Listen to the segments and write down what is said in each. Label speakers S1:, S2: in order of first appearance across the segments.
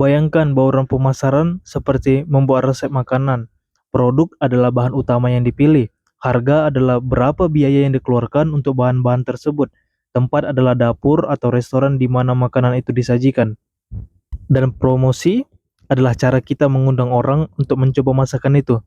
S1: Bayangkan bauran pemasaran seperti membuat resep makanan. Produk adalah bahan utama yang dipilih. Harga adalah berapa biaya yang dikeluarkan untuk bahan-bahan tersebut. Tempat adalah dapur atau restoran di mana makanan itu disajikan. Dan promosi adalah cara kita mengundang orang untuk mencoba masakan itu.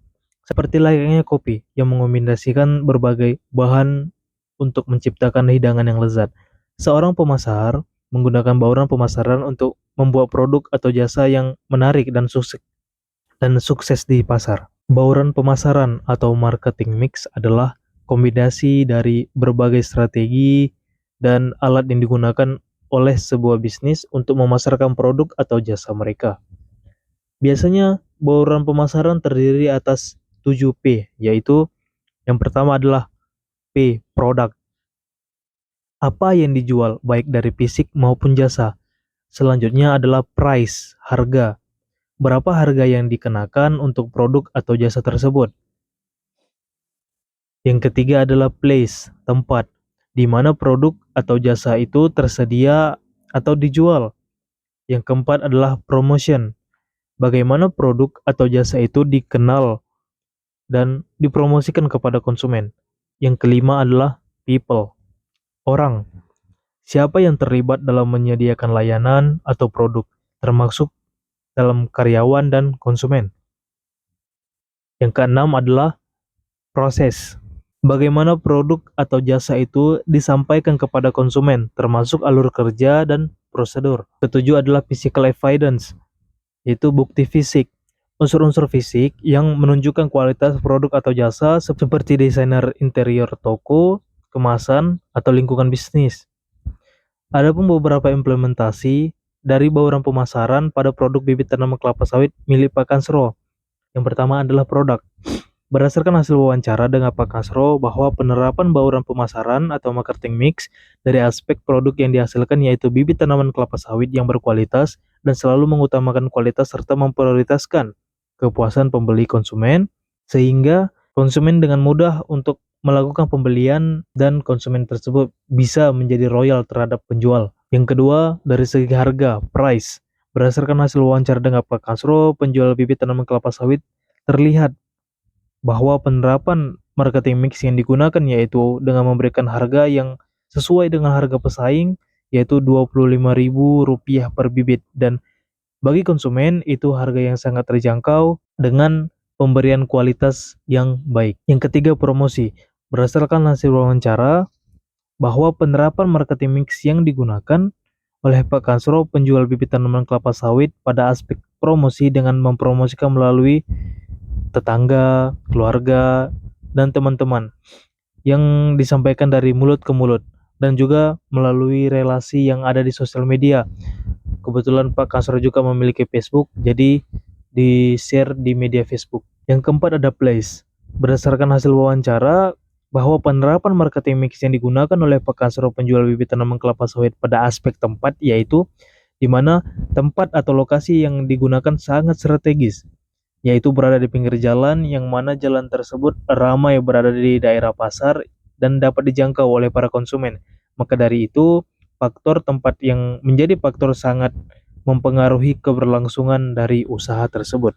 S1: Seperti layaknya kopi yang mengombinasikan berbagai bahan untuk menciptakan hidangan yang lezat. Seorang pemasar menggunakan bauran pemasaran untuk membuat produk atau jasa yang menarik dan sukses di pasar. Bauran pemasaran atau marketing mix adalah kombinasi dari berbagai strategi dan alat yang digunakan oleh sebuah bisnis untuk memasarkan produk atau jasa mereka. Biasanya bauran pemasaran terdiri atas 7P, yaitu yang pertama adalah P, produk. Apa yang dijual baik dari fisik maupun jasa. Selanjutnya adalah price, harga. Berapa harga yang dikenakan untuk produk atau jasa tersebut. Yang ketiga adalah place, tempat, di mana produk atau jasa itu tersedia atau dijual. Yang keempat adalah promotion, bagaimana produk atau jasa itu dikenal dan dipromosikan kepada konsumen. Yang kelima adalah people, orang, siapa yang terlibat dalam menyediakan layanan atau produk, termasuk dalam karyawan dan konsumen. Yang keenam adalah proses, bagaimana produk atau jasa itu disampaikan kepada konsumen, termasuk alur kerja dan prosedur. Ketujuh adalah physical evidence, yaitu bukti fisik. Unsur-unsur fisik yang menunjukkan kualitas produk atau jasa seperti desainer interior toko, kemasan, atau lingkungan bisnis. Adapun beberapa implementasi dari bauran pemasaran pada produk bibit tanaman kelapa sawit milik Pak Kansro. Yang pertama adalah produk. Berdasarkan hasil wawancara dengan Pak Kasro bahwa penerapan bauran pemasaran atau marketing mix dari aspek produk yang dihasilkan yaitu bibit tanaman kelapa sawit yang berkualitas dan selalu mengutamakan kualitas serta memprioritaskan kepuasan pembeli konsumen sehingga konsumen dengan mudah untuk melakukan pembelian dan konsumen tersebut bisa menjadi loyal terhadap penjual. Yang kedua, dari segi harga, price. Berdasarkan hasil wawancara dengan Pak Kasro, penjual bibit tanaman kelapa sawit terlihat bahwa penerapan marketing mix yang digunakan yaitu dengan memberikan harga yang sesuai dengan harga pesaing yaitu Rp25.000 per bibit dan bagi konsumen itu harga yang sangat terjangkau dengan pemberian kualitas yang baik. Yang ketiga, promosi. Berdasarkan hasil wawancara bahwa penerapan marketing mix yang digunakan oleh Pak Kansro penjual bibit tanaman kelapa sawit pada aspek promosi dengan mempromosikan melalui tetangga, keluarga, dan teman-teman yang disampaikan dari mulut ke mulut dan juga melalui relasi yang ada di sosial media. Kebetulan Pak Kasro juga memiliki Facebook, jadi di-share di media Facebook. Yang keempat ada place. Berdasarkan hasil wawancara bahwa penerapan marketing mix yang digunakan oleh Pak Kasro penjual bibit tanaman kelapa sawit pada aspek tempat yaitu di mana tempat atau lokasi yang digunakan sangat strategis, yaitu berada di pinggir jalan yang mana jalan tersebut ramai berada di daerah pasar dan dapat dijangkau oleh para konsumen. Maka dari itu, faktor tempat yang menjadi faktor sangat mempengaruhi keberlangsungan dari usaha tersebut.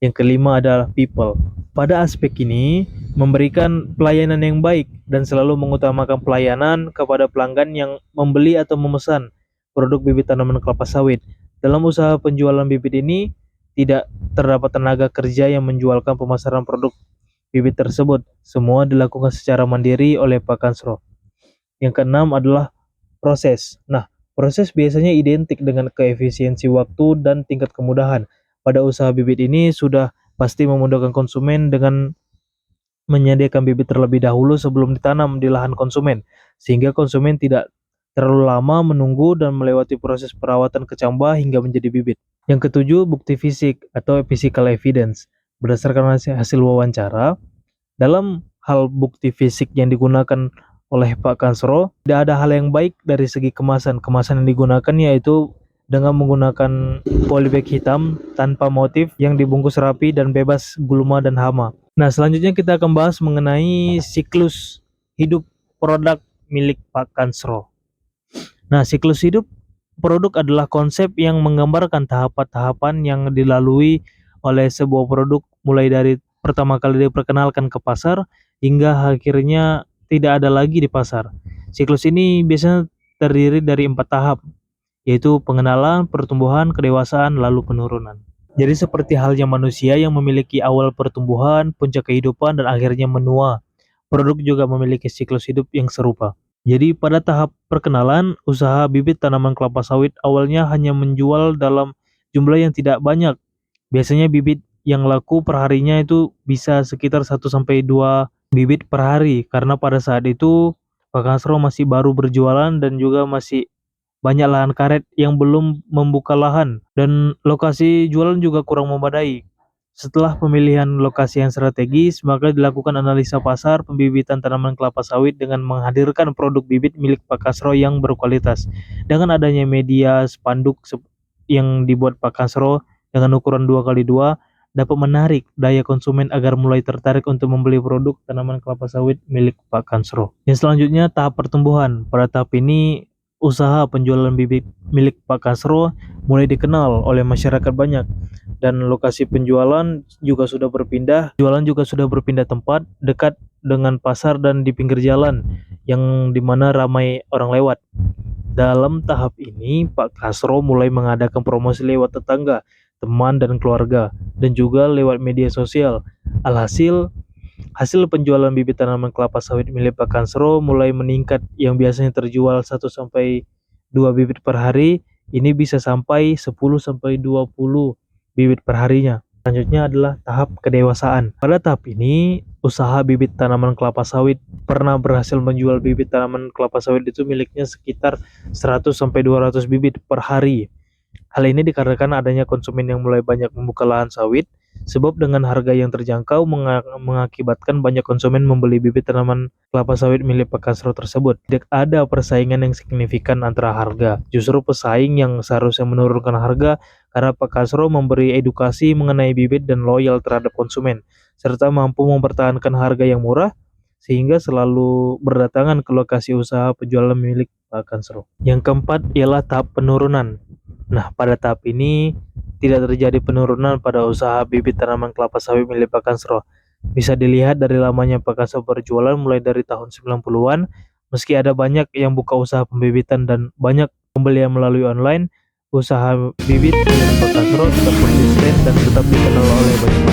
S1: Yang kelima adalah people. Pada aspek ini, memberikan pelayanan yang baik dan selalu mengutamakan pelayanan kepada pelanggan yang membeli atau memesan produk bibit tanaman kelapa sawit. Dalam usaha penjualan bibit ini, tidak terdapat tenaga kerja yang menjualkan pemasaran produk bibit tersebut. Semua dilakukan secara mandiri oleh Pak Kansro. Yang keenam adalah proses. Nah, proses biasanya identik dengan keefisiensi waktu dan tingkat kemudahan. Pada usaha bibit ini sudah pasti memudahkan konsumen dengan menyediakan bibit terlebih dahulu sebelum ditanam di lahan konsumen, sehingga konsumen tidak terlalu lama menunggu dan melewati proses perawatan kecambah hingga menjadi bibit. Yang ketujuh, bukti fisik atau physical evidence. Berdasarkan hasil wawancara, dalam hal bukti fisik yang digunakan oleh Pak Kansro, tidak ada hal yang baik dari segi kemasan. Kemasan yang digunakan yaitu dengan menggunakan polybag hitam tanpa motif yang dibungkus rapi dan bebas gulma dan hama. Nah, selanjutnya kita akan bahas mengenai siklus hidup produk milik Pak Kansro. Nah, siklus hidup Produk adalah konsep yang menggambarkan tahapan-tahapan yang dilalui oleh sebuah produk mulai dari pertama kali diperkenalkan ke pasar hingga akhirnya tidak ada lagi di pasar. Siklus ini biasanya terdiri dari 4 tahap, yaitu pengenalan, pertumbuhan, kedewasaan, lalu penurunan. Jadi seperti halnya manusia yang memiliki awal pertumbuhan, puncak kehidupan, dan akhirnya menua, produk juga memiliki siklus hidup yang serupa. Jadi pada tahap perkenalan, usaha bibit tanaman kelapa sawit awalnya hanya menjual dalam jumlah yang tidak banyak. Biasanya bibit yang laku perharinya itu bisa sekitar 1 sampai 2 bibit per hari, karena pada saat itu Pak Kasro masih baru berjualan dan juga masih banyak lahan karet yang belum membuka lahan, dan lokasi jualan juga kurang memadai. Setelah pemilihan lokasi yang strategis, maka dilakukan analisa pasar pembibitan tanaman kelapa sawit dengan menghadirkan produk bibit milik Pak Kasro yang berkualitas. Dengan adanya media spanduk yang dibuat Pak Kasro dengan ukuran 2x2 dapat menarik daya konsumen agar mulai tertarik untuk membeli produk tanaman kelapa sawit milik Pak Kasro. Yang selanjutnya tahap pertumbuhan. Pada tahap ini usaha penjualan bibit milik Pak Kasro mulai dikenal oleh masyarakat banyak, dan lokasi penjualan juga sudah berpindah tempat dekat dengan pasar dan di pinggir jalan yang dimana ramai orang lewat. Dalam tahap ini, Pak Kasro mulai mengadakan promosi lewat tetangga, teman dan keluarga, dan juga lewat media sosial. Alhasil, hasil penjualan bibit tanaman kelapa sawit milik Pak Kasro mulai meningkat, yang biasanya terjual 1 sampai 2 bibit per hari, ini bisa sampai 10 sampai 20 bibit per harinya. Selanjutnya adalah tahap kedewasaan. Pada tahap ini, usaha bibit tanaman kelapa sawit pernah berhasil menjual bibit tanaman kelapa sawit itu miliknya sekitar 100 sampai 200 bibit per hari. Hal ini dikarenakan adanya konsumen yang mulai banyak membuka lahan sawit, sebab dengan harga yang terjangkau mengakibatkan banyak konsumen membeli bibit tanaman kelapa sawit milik Pak Kasro tersebut. Tidak ada persaingan yang signifikan antara harga, justru pesaing yang seharusnya menurunkan harga karena Pak Kasro memberi edukasi mengenai bibit dan loyal terhadap konsumen, serta mampu mempertahankan harga yang murah sehingga selalu berdatangan ke lokasi usaha penjualan milik Pak Kasro. Yang keempat ialah tahap penurunan. Nah, pada tahap ini tidak terjadi penurunan pada usaha bibit tanaman kelapa sawit milik Pak Kasro. Bisa dilihat dari lamanya Pak Kasro berjualan mulai dari tahun 90-an, meski ada banyak yang buka usaha pembibitan dan banyak pembelian melalui online, usaha bibit milik Pak Kasro tetap konsisten dan tetap dikenal oleh banyak